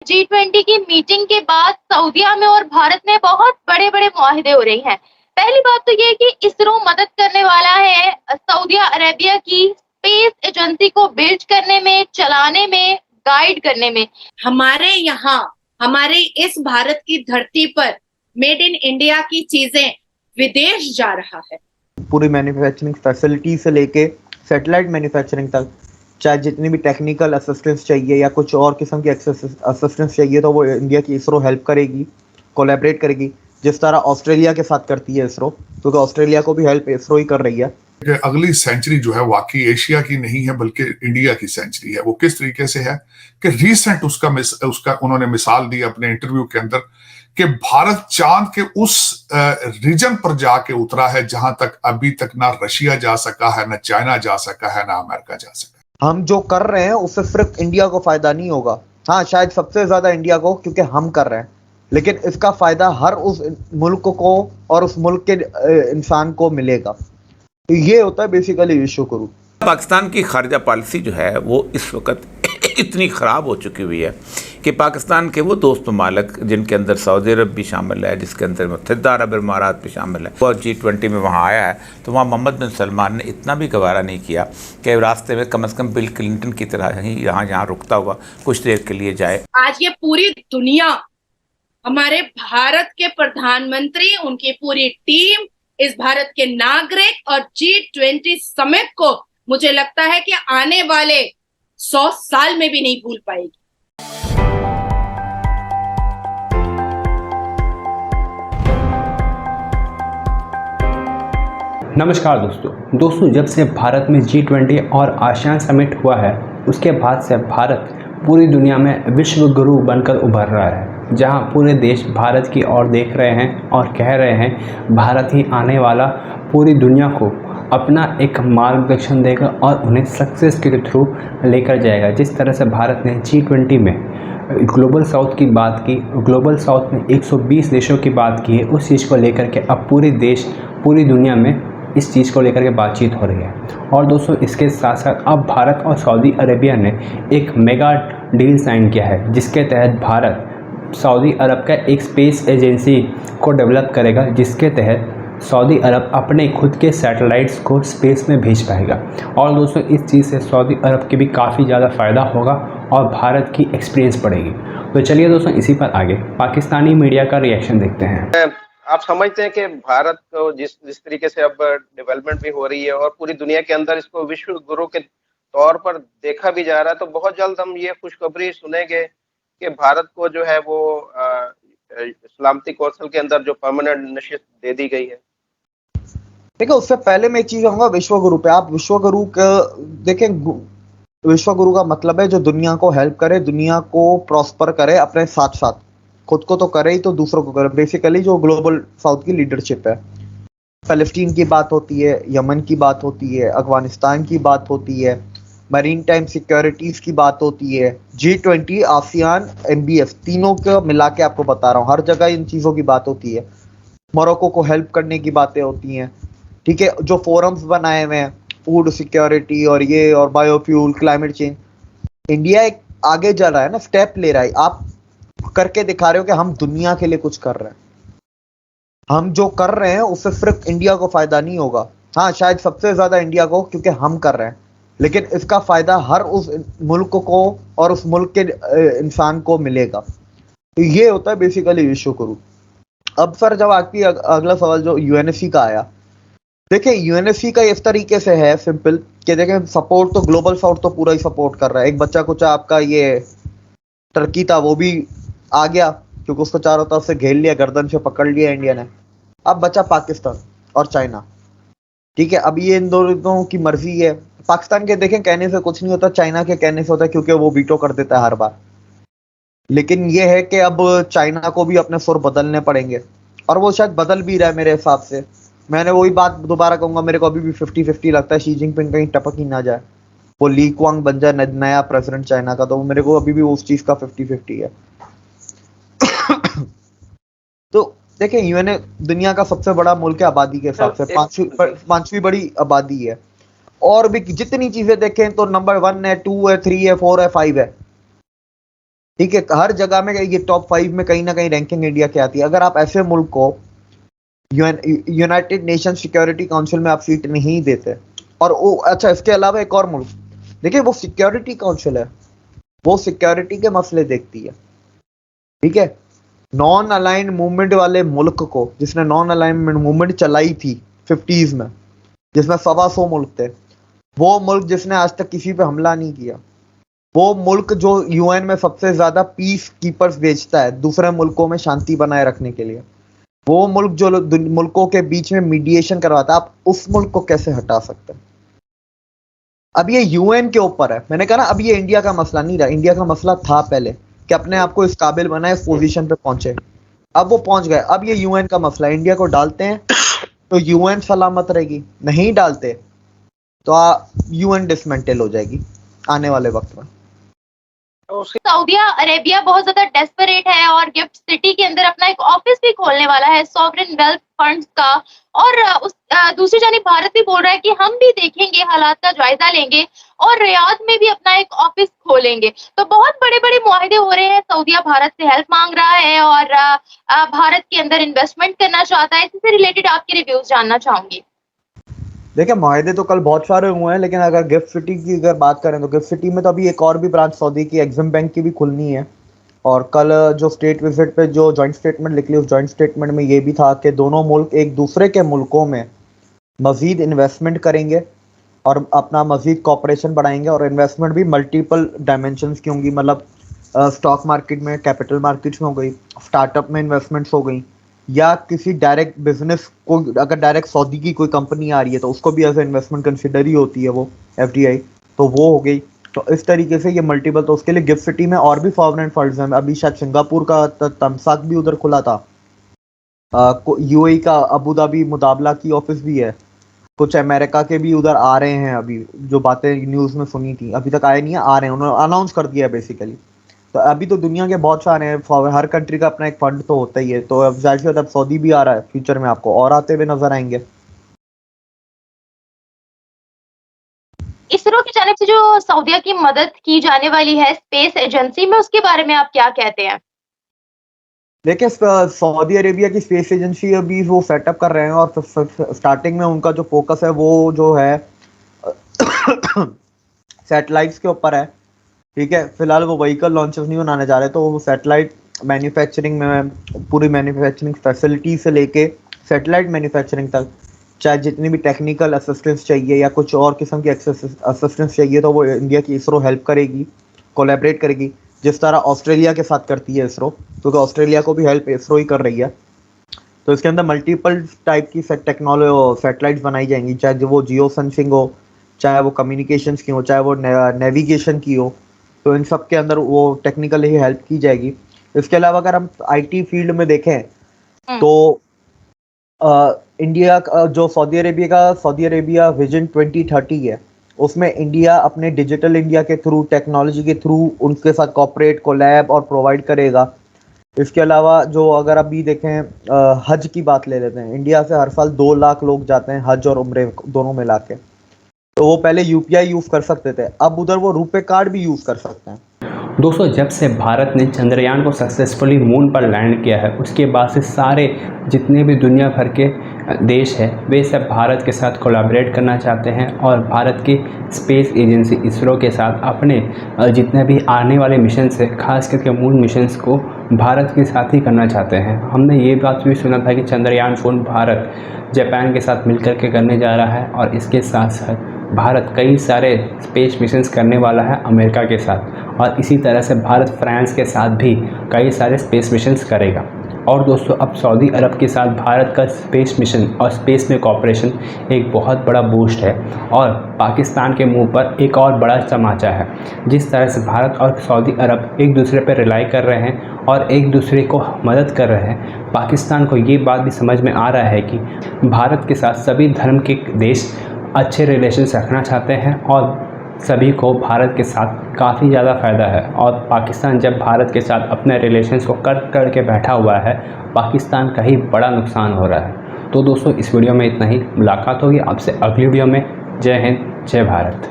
G20 की meeting के बाद सऊदीया में और भारत में बहुत बड़े-बड़े मुआहिदे हो रहे हैं। पहली बात तो ये है कि इसरो मदद करने वाला है सऊदीया अरेबिया की स्पेस एजेंसी को बिल्ड करने में, चलाने में, गाइड करने में। हमारे यहाँ हमारे इस भारत की धरती पर मेड इन इंडिया की चीजें विदेश जा रहा है। पूरी मैन्युफैक्चरिंग फैसिलिटी से लेके सैटेलाइट मैन्युफैक्चरिंग तक, चाहे जितनी भी टेक्निकल असिस्टेंस चाहिए या कुछ और किस्म की असिस्टेंस चाहिए तो वो इंडिया की इसरो हेल्प करेगी, कोलैबोरेट करेगी, जिस तरह ऑस्ट्रेलिया के साथ करती है इसरो, क्योंकि ऑस्ट्रेलिया को भी हेल्प इसरो ही कर रही है। अगली सेंचुरी जो है वाकई एशिया की नहीं है बल्कि इंडिया की सेंचुरी है। वो किस तरीके से है कि रीसेंट उसका उन्होंने मिसाल दी अपने इंटरव्यू के अंदर कि भारत चांद के उस रीजन पर जाके उतरा है जहां तक अभी तक ना रशिया जा सका है, ना चाइना जा सका है, ना अमेरिका जा सका। हम जो कर रहे हैं उससे सिर्फ इंडिया को फायदा नहीं होगा, हाँ शायद सबसे ज्यादा इंडिया को, क्योंकि हम कर रहे हैं, लेकिन इसका फायदा हर उस मुल्क को और उस मुल्क के इंसान को मिलेगा। तो ये होता है बेसिकली विश्व गुरु। पाकिस्तान की खारजा पॉलिसी जो है वो इस वक्त इतनी ख़राब हो चुकी हुई है कि पाकिस्तान के वो दोस्त ममालिक जिनके अंदर सऊदी अरब भी शामिल है, जिसके अंदर मुत्तहिदा अरब इमारात भी शामिल है, वो G20 में वहाँ आया है, तो वहाँ मोहम्मद बिन सलमान ने इतना भी गवारा नहीं किया कि रास्ते में कम से कम बिल क्लिंटन की तरह ही यहाँ रुकता हुआ कुछ देर के लिए जाए। आज ये पूरी दुनिया हमारे भारत के प्रधानमंत्री, उनकी पूरी टीम, इस भारत के नागरिक और G20 समिट को मुझे लगता है कि आने वाले 100 साल में भी नहीं भूल पाएगी। नमस्कार दोस्तों, जब से भारत में G20 और आसियान समिट हुआ है उसके बाद से भारत पूरी दुनिया में विश्व गुरु बनकर उभर रहा है, जहां पूरे देश भारत की ओर देख रहे हैं और कह रहे हैं भारत ही आने वाला पूरी दुनिया को अपना एक मार्गदर्शन देगा और उन्हें सक्सेस के थ्रू लेकर जाएगा। जिस तरह से भारत ने G20 में ग्लोबल साउथ की बात की, ग्लोबल साउथ में 120 देशों की बात की है, उस चीज़ को लेकर के अब पूरे देश पूरी दुनिया में इस चीज़ को लेकर के बातचीत हो रही है। और दोस्तों इसके साथ साथ अब भारत और सऊदी अरेबिया ने एक मेगा डील साइन किया है, जिसके तहत भारत सऊदी अरब का एक स्पेस एजेंसी को डेवलप करेगा, जिसके तहत सऊदी अरब अपने खुद के सैटेलाइट्स को स्पेस में भेज पाएगा। और दोस्तों इस चीज़ से सऊदी अरब के भी काफ़ी ज़्यादा फ़ायदा होगा और भारत की एक्सपीरियंस बढ़ेगी। तो चलिए दोस्तों इसी पर आगे पाकिस्तानी मीडिया का रिएक्शन देखते हैं। आप समझते हैं कि भारत को जिस तरीके से अब डेवलपमेंट भी हो रही है और पूरी दुनिया के अंदर इसको विश्व गुरु के तौर पर देखा भी जा रहा है, तो बहुत जल्द हम ये खुशखबरी सुनेंगे कि भारत को जो है वो सलामती कौंसिल के अंदर जो परमानेंट नशिस्त दे दी गई है। देखो उससे पहले मैं एक चीज कहूंगा विश्व गुरु पे। आप विश्व गुरु का देखें, विश्व गुरु का मतलब है जो दुनिया को हेल्प करे, दुनिया को प्रॉस्पर करे, अपने साथ साथ खुद को तो करे ही तो दूसरों को करे। बेसिकली जो ग्लोबल साउथ की लीडरशिप है, फलस्तीन की बात होती है, यमन की बात होती है, अफगानिस्तान की बात होती है, मरीन टाइम सिक्योरिटीज की बात होती है, G20, आसियान, MBS, तीनों को मिला के आपको बता रहा हूँ, हर जगह इन चीज़ों की बात होती है। मोरक्को को हेल्प करने की बातें होती हैं, ठीक है। जो फोरम्स बनाए हुए हैं, फूड सिक्योरिटी और ये और बायोफ्यूल, क्लाइमेट चेंज, इंडिया एक आगे जा रहा है ना, स्टेप ले रहा है। आप करके दिखा रहे हो कि हम दुनिया के लिए कुछ कर रहे हैं। हम जो कर रहे हैं उससे सिर्फ इंडिया को फायदा नहीं होगा, हाँ शायद सबसे ज्यादा इंडिया को, क्योंकि हम कर रहे हैं, लेकिन इसका फायदा हर उस मुल्क को और उस मुल्क के इंसान को मिलेगा। तो ये होता है बेसिकली विश्व गुरु। अब सर जब आपकी अगला सवाल जो UNSC का आया, देखिए UNSC का इस तरीके से है सिंपल कि देखें सपोर्ट तो ग्लोबल साउथ तो पूरा ही सपोर्ट कर रहा है। एक बच्चा कुछ आपका ये टर्की था वो भी आ गया, क्योंकि उसको चारों तरफ से घेर लिया, गर्दन से पकड़ लिया इंडिया ने। अब बचा पाकिस्तान और चाइना, ठीक है। अब ये इन दोनों की मर्जी है। पाकिस्तान के देखें कहने से कुछ नहीं होता, चाइना के कहने से होता है, क्योंकि वो वीटो कर देता है हर बार। लेकिन ये है कि अब चाइना को भी अपने सुर बदलने पड़ेंगे, और वो शायद बदल भी रहा है मेरे हिसाब से। मैंने वही बात दोबारा कहूंगा, मेरे को अभी भी 50-50 लगता है शी जिनपिंग कहीं टपक ही ना जाए, वो ली क्वांग बन जाए नया प्रेसिडेंट चाइना का, तो मेरे को अभी भी उस चीज का 50-50 है। तो देखिए यूएन दुनिया का सबसे बड़ा मुल्क है आबादी के हिसाब से, पांचवी बड़ी आबादी है, और भी जितनी चीजें देखें तो नंबर 1 है, 2 है, 3 है, 4 है, 5 है। ठीक है, हर जगह में ये टॉप 5 में कहीं ना कहीं रैंकिंग इंडिया की आती है। अगर आप ऐसे मुल्क को यूनाइटेड नेशन सिक्योरिटी काउंसिल में आप सीट नहीं देते, और वो अच्छा, इसके अलावा एक और मुल्क देखिए, वो सिक्योरिटी काउंसिल है, वो सिक्योरिटी के मसले देखती है, ठीक है। नॉन अलाइंड मूवमेंट वाले मुल्क को, जिसने नॉन अलाइनमेंट मूवमेंट चलाई थी 50s में, जिसमें 125 मुल्क थे, वो मुल्क जिसने आज तक किसी पे हमला नहीं किया, वो मुल्क जो यूएन में सबसे ज्यादा पीस कीपर्स भेजता है दूसरे मुल्कों में शांति बनाए रखने के लिए, वो मुल्क जो मुल्कों के बीच में मीडिएशन करवाता है, आप उस मुल्क को कैसे हटा सकते हैं? अब ये यूएन के ऊपर है। मैंने कहा ना, अब ये इंडिया का मसला नहीं रहा। इंडिया का मसला था पहले कि अपने आप को इस काबिल बनाए, इस पोजीशन पे पहुंचे, अब वो पहुंच गए। अब ये यूएन का मसला है। इंडिया को डालते हैं तो यूएन सलामत रहेगी, नहीं डालते तो यूएन डिसमेंटल हो जाएगी आने वाले वक्त में। सऊदी अरेबिया बहुत ज्यादा डेस्परेट है और गिफ्ट सिटी के अंदर अपना एक ऑफिस भी खोलने वाला है सॉवरेन वेल्थ फंड्स का। और दूसरी जानिब भारत भी बोल रहा है कि हम भी देखेंगे, हालात का जायजा लेंगे और रियाद में भी अपना एक ऑफिस खोलेंगे। तो बहुत बड़े बड़े मुआहदे हो रहे हैं। सऊदीया भारत से हेल्प मांग रहा है और भारत के अंदर इन्वेस्टमेंट करना चाहता है। इससे रिलेटेड आपके रिव्यूज जानना चाहूंगी। देखिए, मुआहदे तो कल बहुत सारे हुए हैं, लेकिन अगर गिफ्ट सिटी की अगर बात करें तो गिफ्ट सिटी में तो अभी एक और भी ब्रांच सऊदी की एग्जिम बैंक की भी खुलनी है। और कल जो स्टेट विजिट पे जो जॉइंट स्टेटमेंट निकली, उस जॉइंट स्टेटमेंट में ये भी था कि दोनों मुल्क एक दूसरे के मुल्कों में मजीद इन्वेस्टमेंट करेंगे और अपना मजीद कॉपरेशन बढ़ाएंगे। और इन्वेस्टमेंट भी मल्टीपल डायमेंशंस की होंगी, मतलब स्टॉक मार्केट में, कैपिटल मार्केट्स में हो गई, स्टार्टअप में इन्वेस्टमेंट्स हो गई, या किसी डायरेक्ट बिजनेस को, अगर डायरेक्ट सऊदी की कोई कंपनी आ रही है तो उसको भी एज ए इन्वेस्टमेंट कंसिडर ही होती है वो FDI, तो वो हो गई। तो इस तरीके से ये मल्टीपल, तो उसके लिए गिफ्ट सिटी में और भी फॉरेन फंड्स हैं। अभी शायद सिंगापुर का तमसाक भी उधर खुला था, UAE का अबू धाबी मुदाबला की ऑफिस भी है, कुछ अमेरिका के भी उधर आ रहे हैं। अभी जो बातें न्यूज़ में सुनी थी, अभी तक आए नहीं है, आ रहे हैं, उन्होंने अनाउंस कर दिया है बेसिकली। तो अभी तो दुनिया के बहुत सारे हैं, हर कंट्री का अपना एक फंड तो होता ही है। तो अब जाहिर सी बात है, अब सऊदी भी आ रहा है, फ्यूचर में आपको और आते हुए नजर आएंगे। इसरो की जानिब से जो सऊदीया की मदद की जाने वाली है स्पेस एजेंसी में, उसके बारे में आप क्या कहते हैं? देखिए, सऊदी अरेबिया की स्पेस एजेंसी अभी वो सेटअप कर रहे हैं, और स्टार्टिंग में उनका जो फोकस है वो जो है सैटेलाइट्स के ऊपर है, ठीक है। फिलहाल वो व्हीकल लॉन्चर्स नहीं बनाने जा रहे, तो वो सैटेलाइट मैन्युफैक्चरिंग में पूरी मैन्युफैक्चरिंग फैसिलिटी से लेके सैटेलाइट मैन्युफैक्चरिंग तक, चाहे जितनी भी टेक्निकल असिस्टेंस चाहिए या कुछ और किस्म की असिस्टेंस चाहिए, तो वो इंडिया की इसरो हेल्प करेगी, कोलैबोरेट करेगी, जिस तरह ऑस्ट्रेलिया के साथ करती है इसरो, क्योंकि ऑस्ट्रेलिया को भी हेल्प इसरो ही कर रही है। तो इसके अंदर मल्टीपल टाइप की टेक्नोलॉजी सैटेलाइट्स बनाई जाएंगी, चाहे वो जियो सेंसिंग हो, चाहे वो कम्युनिकेशंस की हो, चाहे वो नेविगेशन की हो। तो इन सब के अंदर वो टेक्निकल ही हेल्प की जाएगी। इसके अलावा अगर हम IT फील्ड में देखें तो इंडिया जो सऊदी अरेबिया विजन 2030 है, उसमें इंडिया अपने डिजिटल इंडिया के थ्रू, टेक्नोलॉजी के थ्रू उनके साथ कॉपरेट, कोलैब और प्रोवाइड करेगा। इसके अलावा जो अगर अभी देखें हज की बात ले लेते हैं, इंडिया से हर साल 2 लाख लोग जाते हैं हज और उम्रे दोनों मिला के। तो वो पहले UPI यूज़ कर सकते थे, अब उधर वो रुपे कार्ड भी यूज़ कर सकते हैं। दोस्तों, जब से भारत ने चंद्रयान को सक्सेसफुली मून पर लैंड किया है, उसके बाद से सारे जितने भी दुनिया भर के देश हैं, वे सब भारत के साथ कोलैबोरेट करना चाहते हैं और भारत की स्पेस एजेंसी इसरो के साथ अपने जितने भी आने वाले मिशन है, खास करके मून मिशंस को भारत के साथ ही करना चाहते हैं। हमने ये बात भी सुना था कि चंद्रयान 4 भारत जापान के साथ मिलकर के करने जा रहा है, और इसके साथ साथ भारत कई सारे स्पेस मिशंस करने वाला है अमेरिका के साथ, और इसी तरह से भारत फ्रांस के साथ भी कई सारे स्पेस मिशंस करेगा। और दोस्तों, अब सऊदी अरब के साथ भारत का स्पेस मिशन और स्पेस में कॉपरेशन एक बहुत बड़ा बूस्ट है, और पाकिस्तान के मुंह पर एक और बड़ा तमाचा है। जिस तरह से भारत और सऊदी अरब एक दूसरे पर रिलाई कर रहे हैं और एक दूसरे को मदद कर रहे हैं, पाकिस्तान को ये बात भी समझ में आ रहा है कि भारत के साथ सभी धर्म के देश अच्छे रिलेशंस रखना चाहते हैं, और सभी को भारत के साथ काफ़ी ज़्यादा फ़ायदा है। और पाकिस्तान जब भारत के साथ अपने रिलेशंस को कर के बैठा हुआ है, पाकिस्तान का ही बड़ा नुकसान हो रहा है। तो दोस्तों, इस वीडियो में इतना ही। मुलाकात होगी आपसे अगली वीडियो में। जय हिंद, जय भारत।